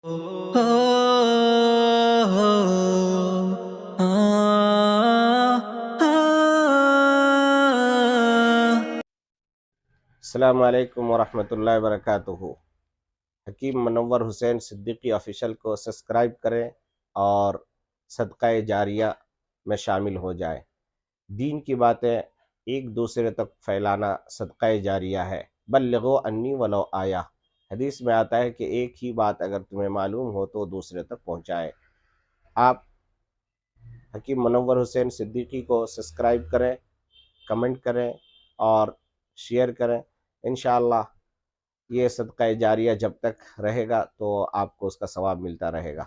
السلام علیکم ورحمۃ اللہ وبرکاتہ۔ حکیم منور حسین صدیقی آفیشل کو سبسکرائب کریں اور صدقہ جاریہ میں شامل ہو جائیں۔ دین کی باتیں ایک دوسرے تک پھیلانا صدقہ جاریہ ہے۔ بلغوا انی ولو آیہ، حدیث میں آتا ہے کہ ایک ہی بات اگر تمہیں معلوم ہو تو دوسرے تک پہنچائے۔ آپ حکیم منور حسین صدیقی کو سبسکرائب کریں، کمنٹ کریں اور شیئر کریں۔ انشاءاللہ یہ صدقہ جاریہ جب تک رہے گا تو آپ کو اس کا ثواب ملتا رہے گا۔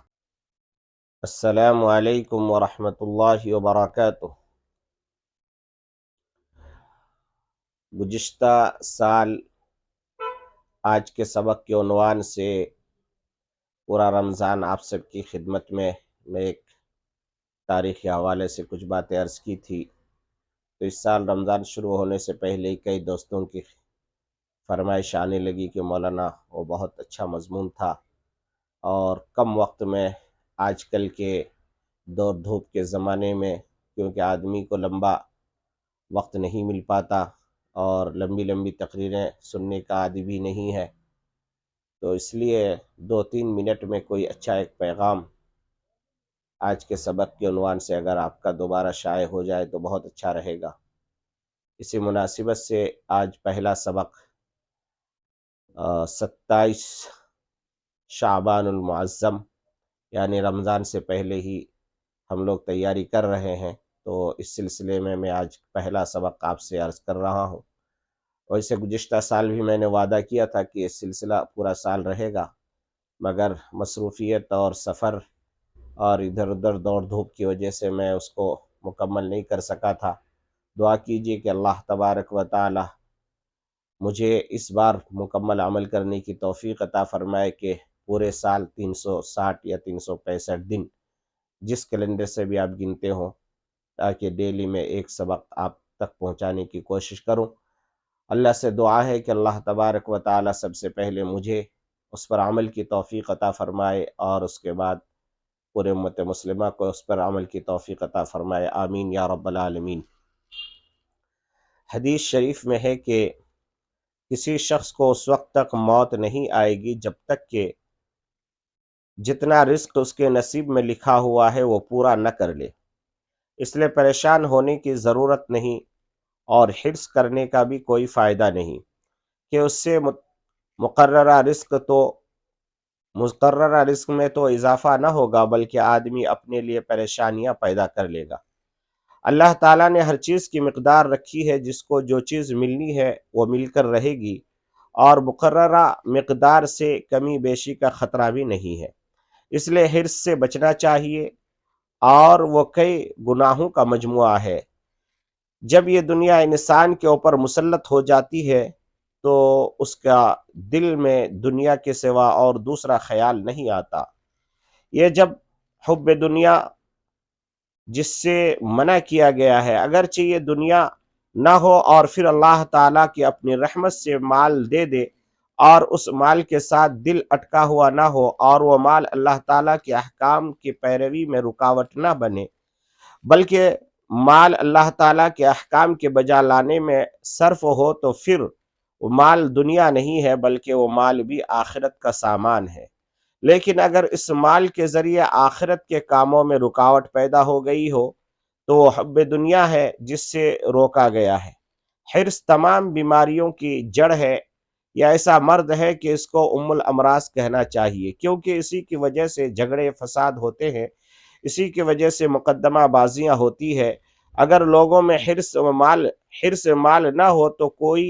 السلام علیکم ورحمۃ اللہ وبرکاتہ۔ گزشتہ سال آج کے سبق کے عنوان سے پورا رمضان آپ سب کی خدمت میں ایک تاریخی حوالے سے کچھ باتیں عرض کی تھی، تو اس سال رمضان شروع ہونے سے پہلے ہی کئی دوستوں کی فرمائش آنے لگی کہ مولانا وہ بہت اچھا مضمون تھا، اور کم وقت میں آج کل کے دور دھوپ کے زمانے میں کیونکہ آدمی کو لمبا وقت نہیں مل پاتا اور لمبی لمبی تقریریں سننے کا عادی بھی نہیں ہے، تو اس لیے 2-3 منٹ میں کوئی اچھا ایک پیغام آج کے سبق کے عنوان سے اگر آپ کا دوبارہ شائع ہو جائے تو بہت اچھا رہے گا۔ اسی مناسبت سے آج پہلا سبق 27 شعبان المعظم یعنی رمضان سے پہلے ہی ہم لوگ تیاری کر رہے ہیں، تو اس سلسلے میں آج پہلا سبق آپ سے عرض کر رہا ہوں۔ ویسے گزشتہ سال بھی میں نے وعدہ کیا تھا کہ یہ سلسلہ پورا سال رہے گا، مگر مصروفیت اور سفر اور ادھر ادھر دوڑ دھوپ کی وجہ سے میں اس کو مکمل نہیں کر سکا تھا۔ دعا کیجیے کہ اللہ تبارک و تعالی مجھے اس بار مکمل عمل کرنے کی توفیق عطا فرمائے کہ پورے سال 360 یا 365 دن جس کیلنڈر سے بھی آپ گنتے ہوں، تاکہ ڈیلی میں ایک سبق آپ تک پہنچانے کی کوشش کروں۔ اللہ سے دعا ہے کہ اللہ تبارک و تعالی سب سے پہلے مجھے اس پر عمل کی توفیق عطا فرمائے اور اس کے بعد پورے امت مسلمہ کو اس پر عمل کی توفیق عطا فرمائے، آمین یا رب العالمین۔ حدیث شریف میں ہے کہ کسی شخص کو اس وقت تک موت نہیں آئے گی جب تک کہ جتنا رزق اس کے نصیب میں لکھا ہوا ہے وہ پورا نہ کر لے۔ اس لیے پریشان ہونے کی ضرورت نہیں اور حرص کرنے کا بھی کوئی فائدہ نہیں کہ اس سے مقررہ رزق میں تو اضافہ نہ ہوگا، بلکہ آدمی اپنے لیے پریشانیاں پیدا کر لے گا۔ اللہ تعالیٰ نے ہر چیز کی مقدار رکھی ہے، جس کو جو چیز ملنی ہے وہ مل کر رہے گی، اور مقررہ مقدار سے کمی بیشی کا خطرہ بھی نہیں ہے۔ اس لیے حرص سے بچنا چاہیے، اور وہ کئی گناہوں کا مجموعہ ہے۔ جب یہ دنیا انسان کے اوپر مسلط ہو جاتی ہے تو اس کا دل میں دنیا کے سوا اور دوسرا خیال نہیں آتا۔ یہ جب حب دنیا جس سے منع کیا گیا ہے، اگرچہ یہ دنیا نہ ہو اور پھر اللہ تعالیٰ کی اپنی رحمت سے مال دے دے اور اس مال کے ساتھ دل اٹکا ہوا نہ ہو اور وہ مال اللہ تعالیٰ کے احکام کی پیروی میں رکاوٹ نہ بنے، بلکہ مال اللہ تعالیٰ کے احکام کے بجا لانے میں صرف ہو، تو پھر وہ مال دنیا نہیں ہے بلکہ وہ مال بھی آخرت کا سامان ہے۔ لیکن اگر اس مال کے ذریعے آخرت کے کاموں میں رکاوٹ پیدا ہو گئی ہو تو وہ حب دنیا ہے جس سے روکا گیا ہے۔ حرص تمام بیماریوں کی جڑ ہے، یا ایسا مرد ہے کہ اس کو ام الامراض کہنا چاہیے، کیونکہ اسی کی وجہ سے جھگڑے فساد ہوتے ہیں، اسی کی وجہ سے مقدمہ بازیاں ہوتی ہے۔ اگر لوگوں میں حرص مال نہ ہو تو کوئی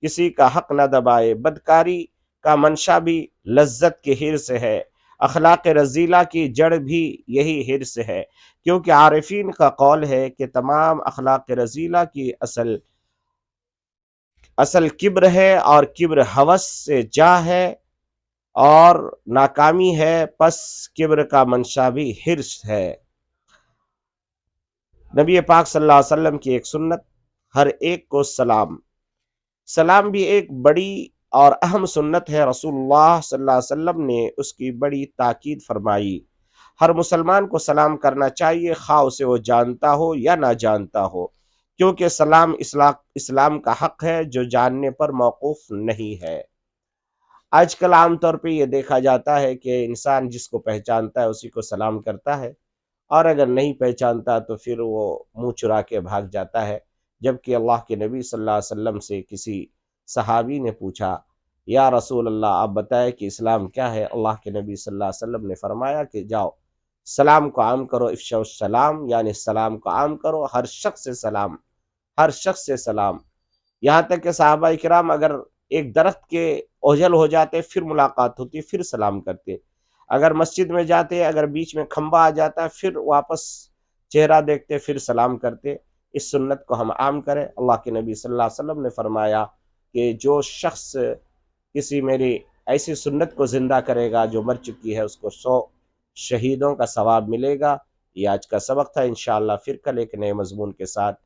کسی کا حق نہ دبائے۔ بدکاری کا منشا بھی لذت کی حرص ہے، اخلاق رذیلہ کی جڑ بھی یہی حرص ہے، کیونکہ عارفین کا قول ہے کہ تمام اخلاق رذیلہ کی اصل کبر ہے، اور کبر ہوس سے جا ہے اور ناکامی ہے، پس کبر کا منشا بھی حرص ہے۔ نبی پاک صلی اللہ علیہ وسلم کی ایک سنت، ہر ایک کو سلام بھی ایک بڑی اور اہم سنت ہے، رسول اللہ صلی اللہ علیہ وسلم نے اس کی بڑی تاکید فرمائی۔ ہر مسلمان کو سلام کرنا چاہیے، خواہ اسے وہ جانتا ہو یا نہ جانتا ہو، کیونکہ سلام اسلام کا حق ہے جو جاننے پر موقوف نہیں ہے۔ آج کل عام طور پہ یہ دیکھا جاتا ہے کہ انسان جس کو پہچانتا ہے اسی کو سلام کرتا ہے، اور اگر نہیں پہچانتا تو پھر وہ منہ چرا کے بھاگ جاتا ہے۔ جبکہ اللہ کے نبی صلی اللہ علیہ وسلم سے کسی صحابی نے پوچھا، یا رسول اللہ آپ بتائیں کہ اسلام کیا ہے؟ اللہ کے نبی صلی اللہ علیہ وسلم نے فرمایا کہ جاؤ سلام کو عام کرو، افشوا السلام، یعنی سلام کو عام کرو، ہر شخص سے سلام، ہر شخص سے سلام۔ یہاں تک کہ صحابہ کرام اگر ایک درخت کے اوجھل ہو جاتے پھر ملاقات ہوتی پھر سلام کرتے، اگر مسجد میں جاتے اگر بیچ میں کھمبا آ جاتا پھر واپس چہرہ دیکھتے پھر سلام کرتے۔ اس سنت کو ہم عام کریں۔ اللہ کے نبی صلی اللہ علیہ وسلم نے فرمایا کہ جو شخص کسی میری ایسی سنت کو زندہ کرے گا جو مر چکی ہے، اس کو 100 شہیدوں کا ثواب ملے گا۔ یہ آج کا سبق تھا، انشاءاللہ پھر کل ایک نئے مضمون کے ساتھ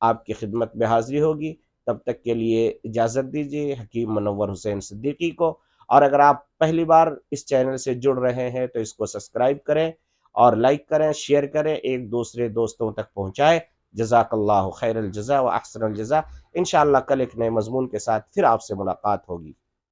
آپ کی خدمت میں حاضری ہوگی۔ تب تک کے لیے اجازت دیجیے حکیم منور حسین صدیقی کو، اور اگر آپ پہلی بار اس چینل سے جڑ رہے ہیں تو اس کو سبسکرائب کریں اور لائک کریں، شیئر کریں، ایک دوسرے دوستوں تک پہنچائیں۔ جزاک اللہ خیر الجزا و احسن الجزا۔ انشاءاللہ کل ایک نئے مضمون کے ساتھ پھر آپ سے ملاقات ہوگی۔